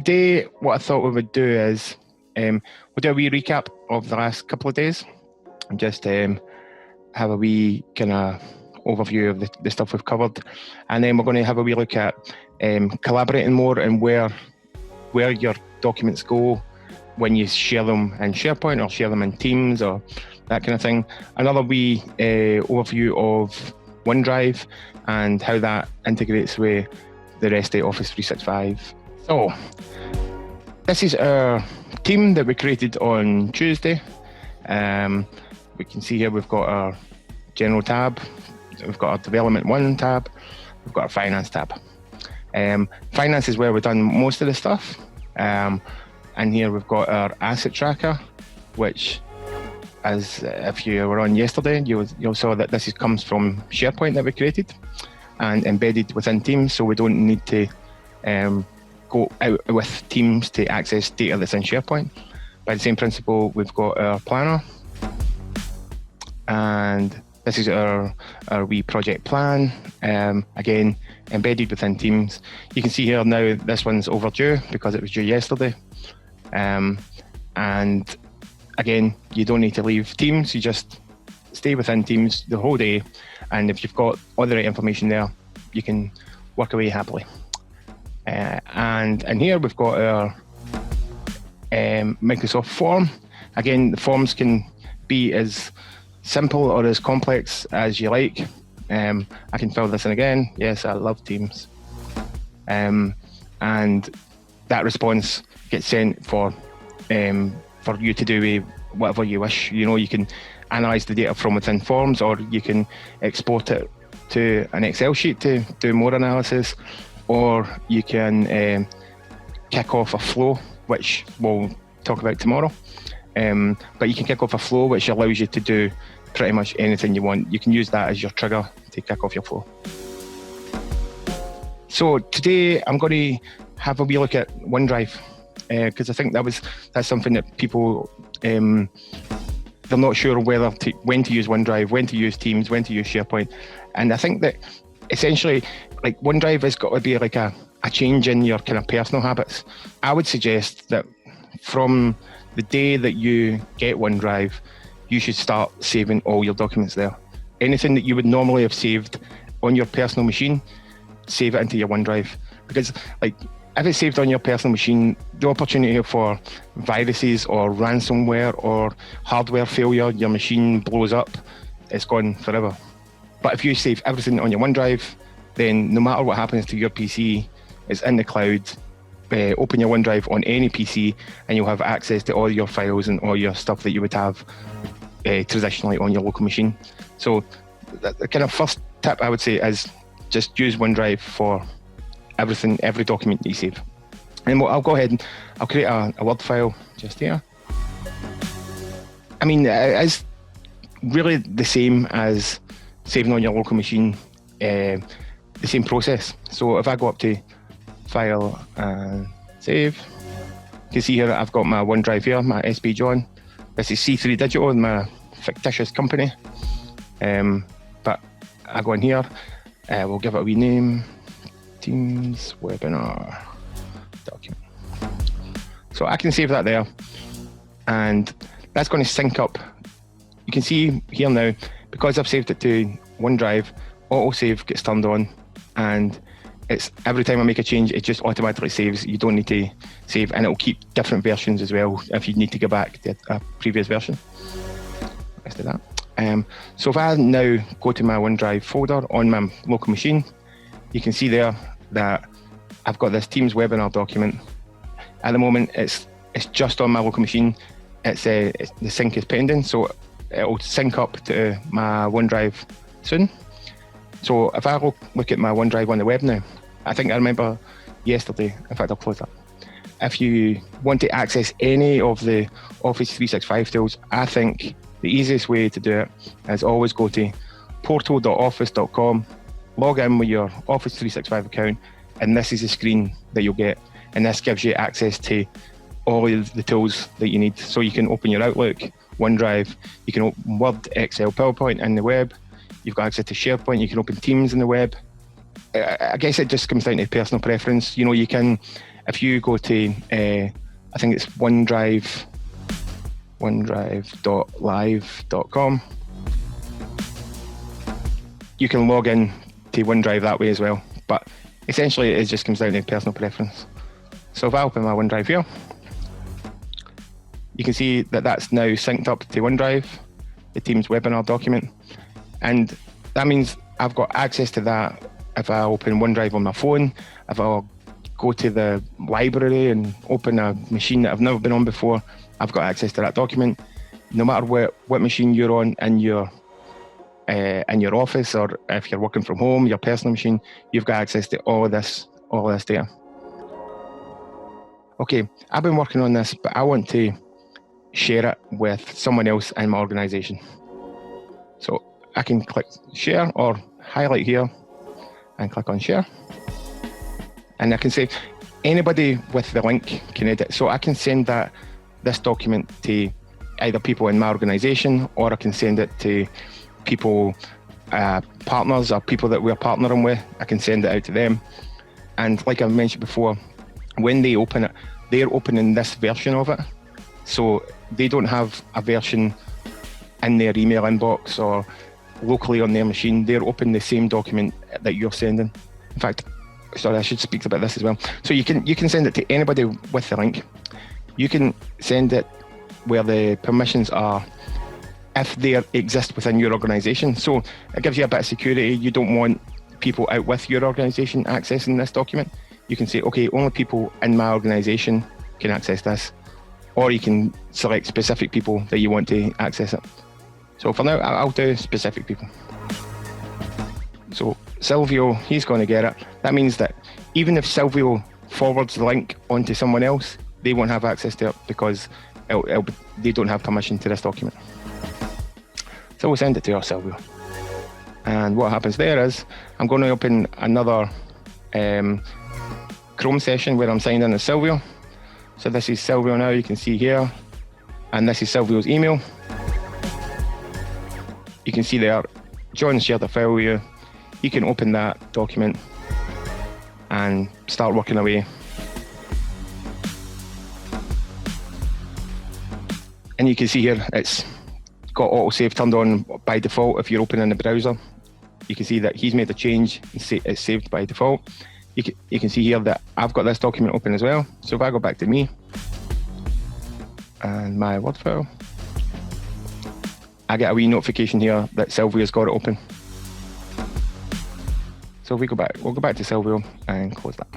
today, what I thought we would do is we'll do a wee recap of the last couple of days and just have a wee kind of overview of the stuff we've covered. And then we're going to have a wee look at collaborating more and where your documents go when you share them in SharePoint or share them in Teams or that kind of thing. Another wee overview of OneDrive and how that integrates with the rest of Office 365. So, this is our team that we created on Tuesday. We can see here we've got our General tab, we've got our Development 1 tab, we've got our Finance tab. Finance is where we've done most of the stuff. And here we've got our Asset Tracker, which, as if you were on yesterday, you saw that this comes from SharePoint that we created and embedded within Teams, so we don't need to go out with Teams to access data that's in SharePoint. By the same principle, we've got our planner, and this is our wee project plan, again embedded within Teams. You can see here now this one's overdue because it was due yesterday, and again, you don't need to leave Teams, you just stay within Teams the whole day, and if you've got all the right information there, you can work away happily. And here we've got our Microsoft form. Again, the forms can be as simple or as complex as you like. I can fill this in again. Yes, I love Teams. And that response gets sent for you to do with whatever you wish. You know, you can analyze the data from within forms, or you can export it to an Excel sheet to do more analysis, or you can kick off a flow, which we'll talk about tomorrow. But you can kick off a flow which allows you to do pretty much anything you want. You can use that as your trigger to kick off your flow. So today I'm going to have a wee look at OneDrive, because I think that's something that people they're not sure when to use OneDrive, when to use Teams, when to use SharePoint. And I think that essentially, like, OneDrive has got to be like a change in your kind of personal habits. I would suggest that from the day that you get OneDrive, you should start saving all your documents there. Anything that you would normally have saved on your personal machine, save it into your OneDrive. Because, like, if it's saved on your personal machine, the opportunity for viruses or ransomware or hardware failure, your machine blows up, it's gone forever. But if you save everything on your OneDrive, then no matter what happens to your PC, it's in the cloud. Open your OneDrive on any PC and you'll have access to all your files and all your stuff that you would have traditionally on your local machine. So the kind of first tip I would say is just use OneDrive for everything, every document that you save. And I'll go ahead and I'll create a Word file just here. I mean, it is really the same as saving on your local machine, the same process. So if I go up to File and Save, you can see here that I've got my OneDrive here, my SB John. This is C3 Digital, my fictitious company. But I go in here, we'll give it a wee name, Teams Webinar Document. So I can save that there, and that's going to sync up. You can see here now, because I've saved it to OneDrive, autosave gets turned on, and it's every time I make a change, it just automatically saves. You don't need to save, and it'll keep different versions as well if you need to go back to a previous version. Let's do that. So if I now go to my OneDrive folder on my local machine, you can see there that I've got this Teams webinar document. At the moment, it's just on my local machine. The sync is pending, so it'll sync up to my OneDrive soon. So if I look at my OneDrive on the web now, I think I remember yesterday, in fact I'll close that. If you want to access any of the Office 365 tools, I think the easiest way to do it is always go to portal.office.com, log in with your Office 365 account, and this is the screen that you'll get. And this gives you access to all of the tools that you need. So you can open your Outlook, OneDrive, you can open Word, Excel, PowerPoint in the web, you've got access to SharePoint, you can open Teams in the web. I guess it just comes down to personal preference. You know, you can if you go to, I think it's OneDrive.live.com, you can log in to OneDrive that way as well. But essentially, it just comes down to personal preference. So if I open my OneDrive here, you can see that that's now synced up to OneDrive, the Teams webinar document. And that means I've got access to that if I open OneDrive on my phone, if I go to the library and open a machine that I've never been on before, I've got access to that document. No matter what machine you're on in your office, or if you're working from home, your personal machine, you've got access to all of this data. Okay, I've been working on this, but I want to share it with someone else in my organization. So I can click share or highlight here and click on share. And I can say anybody with the link can edit. So I can send this document to either people in my organization, or I can send it to people, partners or people that we're partnering with. I can send it out to them. And like I mentioned before, when they open it, they're opening this version of it. So they don't have a version in their email inbox or locally on their machine. They're opening the same document that you're sending. In fact, sorry, I should speak about this as well. So you can send it to anybody with the link. You can send it where the permissions are if they exist within your organization. So it gives you a bit of security. You don't want people out with your organization accessing this document. You can say, okay, only people in my organization can access this. Or you can select specific people that you want to access it. So for now, I'll do specific people. So Silvio, he's going to get it. That means that even if Silvio forwards the link onto someone else, they won't have access to it because they don't have permission to this document. So we'll send it to our Silvio. And what happens there is, I'm going to open another Chrome session where I'm signed in as Silvio. So this is Silvio now, you can see here. And this is Silvio's email. You can see there, John shared a file with you. You can open that document and start working away. And you can see here, it's got autosave turned on by default if you're opening the browser. You can see that he's made a change, it's saved by default. You can see here that I've got this document open as well. So if I go back to me and my Word file, I get a wee notification here that Silvio's got it open. So if we go back, we'll go back to Silvio and close that.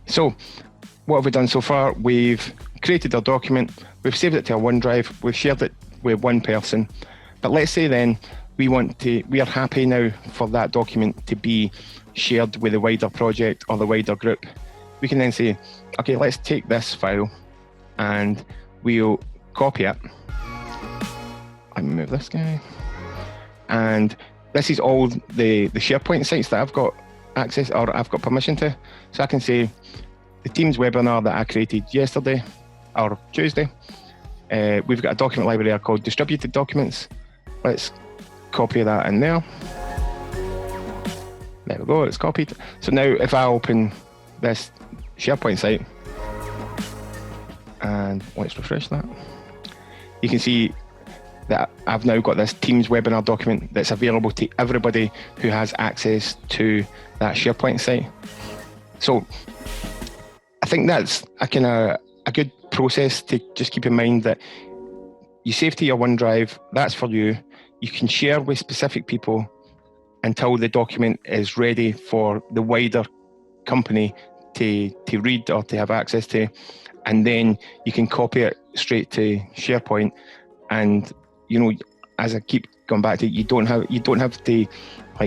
So what have we done so far? We've created our document, we've saved it to our OneDrive, we've shared it with one person. But let's say then we are happy now for that document to be shared with the wider project or the wider group. We can then say, okay, let's take this file and we'll copy it. Let me move this guy. And this is all the SharePoint sites that I've got access, or I've got permission to. So I can say the Teams webinar that I created yesterday or Tuesday, we've got a document library called distributed documents. Let's copy that in there. There we go, it's copied. So now if I open this SharePoint site and let's refresh that, you can see that I've now got this Teams webinar document that's available to everybody who has access to that SharePoint site. So I think that's a good process to just keep in mind, that you save to your OneDrive, that's for you. You can share with specific people until the document is ready for the wider company to read or to have access to, and then you can copy it straight to SharePoint. And as I keep going back to it, you don't have to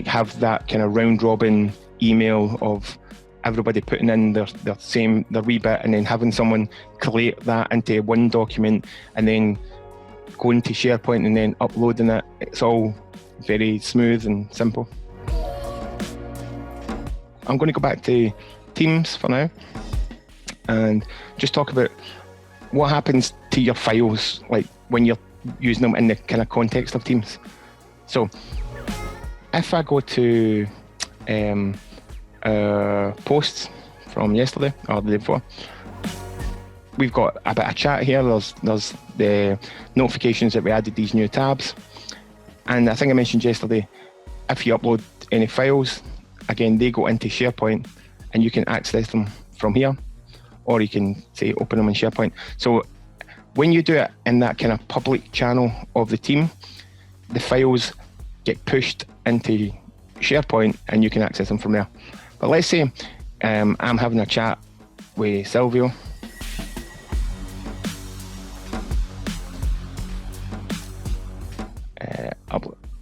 have that kind of round robin email of everybody putting in their wee bit and then having someone collate that into one document and then going to SharePoint and then uploading it. It's all very smooth and simple. I'm going to go back to Teams for now and just talk about what happens to your files when you're using them in the kind of context of Teams. So if I go to posts from yesterday or the day before. We've got a bit of chat here. There's the notifications that we added these new tabs. And I think I mentioned yesterday, if you upload any files, again, they go into SharePoint and you can access them from here, or you can say open them in SharePoint. So when you do it in that kind of public channel of the team, the files get pushed into SharePoint and you can access them from there. But let's say I'm having a chat with Silvio.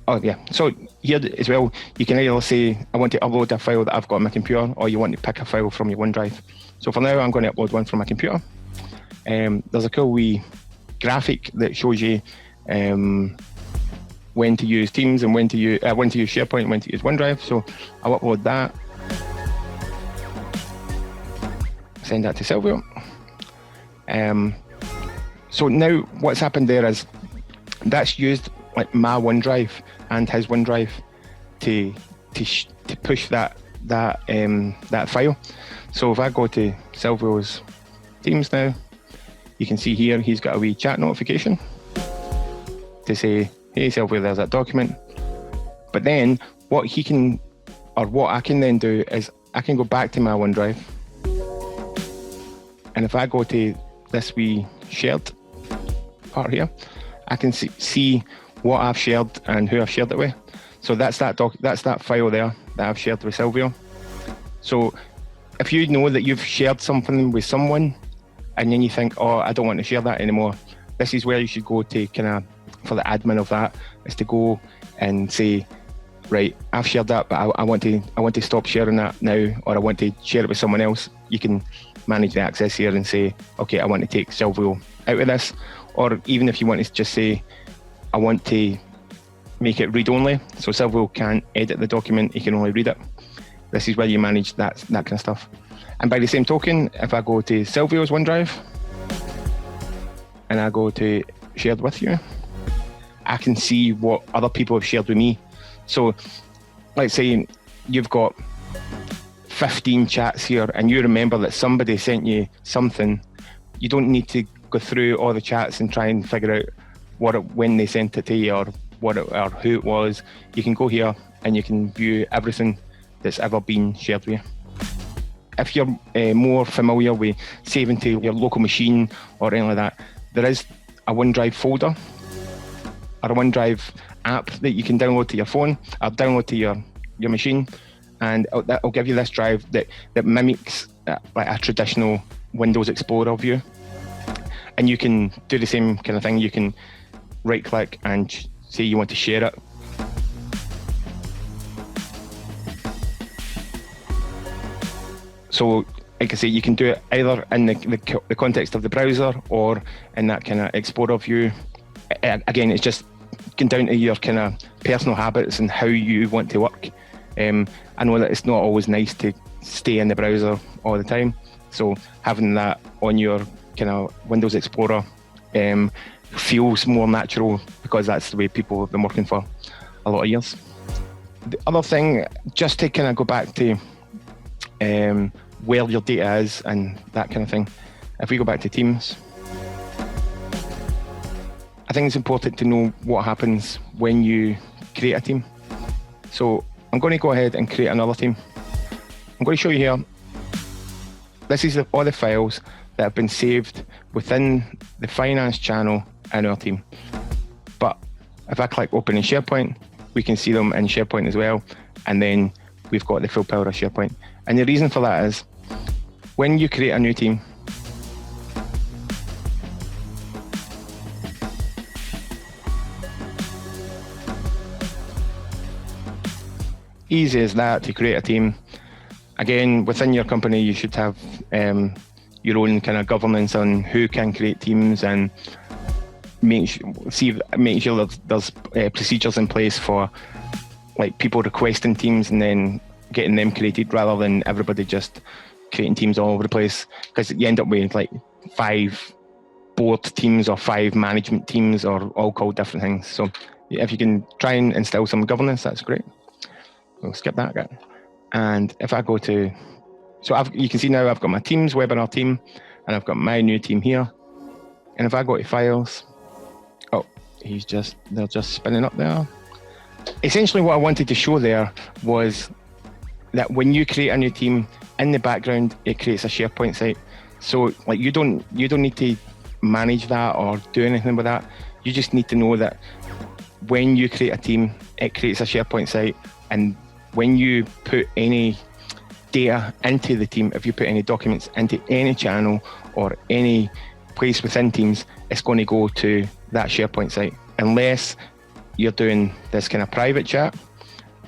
Oh yeah, so here as well, you can either say, I want to upload a file that I've got on my computer, or you want to pick a file from your OneDrive. So for now, I'm going to upload one from my computer. There's a cool wee graphic that shows you when to use Teams and when to use SharePoint and when to use OneDrive. So I'll upload that. Send that to Silvio. So now what's happened there is that's used like my OneDrive and his OneDrive to push that file. So if I go to Silvio's Teams now, you can see here he's got a wee chat notification to say, hey Silvio, there's that document. But then what I can then do is I can go back to my OneDrive, and if I go to this wee shared part here, I can see what I've shared and who I've shared it with. So that's that file there that I've shared with Silvio. So if you know that you've shared something with someone and then you think, oh, I don't want to share that anymore, this is where you should go to for the admin of that, is to go and say, right, I've shared that, but I want to stop sharing that now, or I want to share it with someone else. You can manage the access here and say, okay, I want to take Silvio out of this. Or even if you want to just say, I want to make it read-only, so Silvio can't edit the document, he can only read it. This is where you manage that kind of stuff. And by the same token, if I go to Silvio's OneDrive and I go to shared with you, I can see what other people have shared with me. So let's say you've got 15 chats here and you remember that somebody sent you something. You don't need to go through all the chats and try and figure out when they sent it to you or who it was. You can go here and you can view everything that's ever been shared with you. If you're more familiar with saving to your local machine or anything like that, there is a OneDrive folder or a OneDrive app that you can download to your phone or download to your machine, and that'll give you this drive that mimics like a traditional Windows Explorer view. And you can do the same kind of thing. You can right click and say you want to share it. So like I say, you can do it either in the context of the browser or in that kind of Explorer view. Again, it's just down to your kind of personal habits and how you want to work. I know that it's not always nice to stay in the browser all the time. So having that on your kind of Windows Explorer feels more natural, because that's the way people have been working for a lot of years. The other thing, just to kind of go back to where your data is and that kind of thing, if we go back to Teams, I think it's important to know what happens when you create a team. So I'm going to go ahead and create another team. I'm going to show you here. This is all the files that have been saved within the finance channel in our team. But if I click open in SharePoint, we can see them in SharePoint as well. And then we've got the full power of SharePoint. And the reason for that is when you create a new team, easy as that to create a team. Again, within your company, you should have your own kind of governance on who can create teams, and make sure that there's procedures in place for like people requesting teams and then getting them created, rather than everybody just creating teams all over the place, because you end up with like 5 board teams or 5 management teams, or all called different things. So if you can try and instill some governance, that's great. We'll skip that again. And if I go to, you can see now I've got my Teams webinar team, and I've got my new team here. And if I go to files, they're just spinning up there. Essentially what I wanted to show there was that when you create a new team, in the background, it creates a SharePoint site. So like you don't need to manage that or do anything with that. You just need to know that when you create a team, it creates a SharePoint site, and when you put any data into the team, if you put any documents into any channel or any place within Teams, it's going to go to that SharePoint site, unless you're doing this kind of private chat,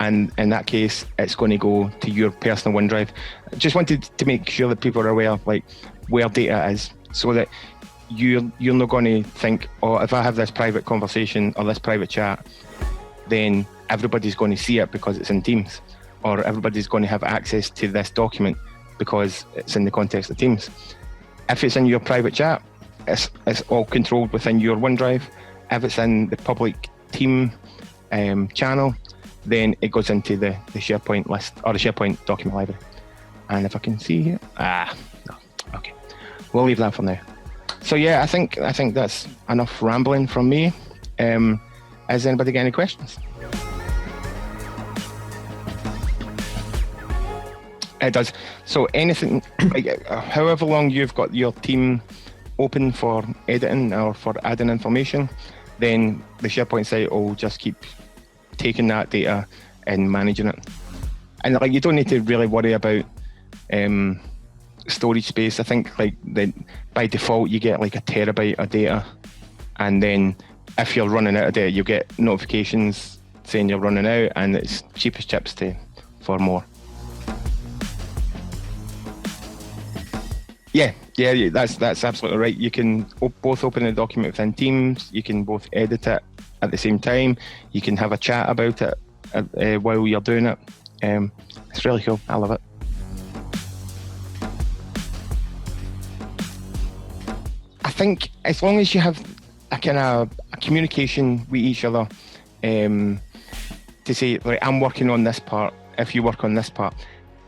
and in that case it's going to go to your personal OneDrive. I just wanted to make sure that people are aware of like where data is, so that you're not going to think, oh, if I have this private conversation or this private chat, then everybody's going to see it because it's in Teams, or everybody's going to have access to this document because it's in the context of Teams. If it's in your private chat, it's all controlled within your OneDrive. If it's in the public team channel, then it goes into the SharePoint list or the SharePoint document library. And if I can see here, no, okay, we'll leave that for now. So yeah, I think that's enough rambling from me. Has anybody got any questions? It does. So anything, like, however long you've got your team open for editing or for adding information, then the SharePoint site will just keep taking that data and managing it. And like, you don't need to really worry about storage space. I think like by default you get like 1 terabyte of data, and then if you're running out of data, you get notifications saying you're running out, and it's cheapest chips for more. Yeah, that's absolutely right. You can both open a document within Teams. You can both edit it at the same time. You can have a chat about it while you're doing it. It's really cool. I love it. I think as long as you have a kind of a communication with each other, to say, like, I'm working on this part, if you work on this part,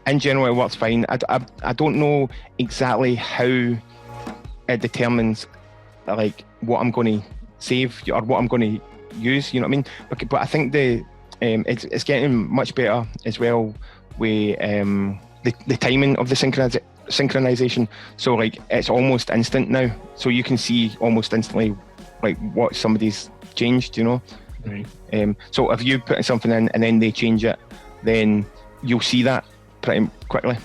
in general, it works fine. I don't know exactly how it determines like what I'm going to save or what I'm going to use. You know what I mean? But I think it's getting much better as well with the timing of the synchronization. So like it's almost instant now. So you can see almost instantly like what somebody's changed. You know. Right. So if you put something in and then they change it, then you'll see that pretty quickly.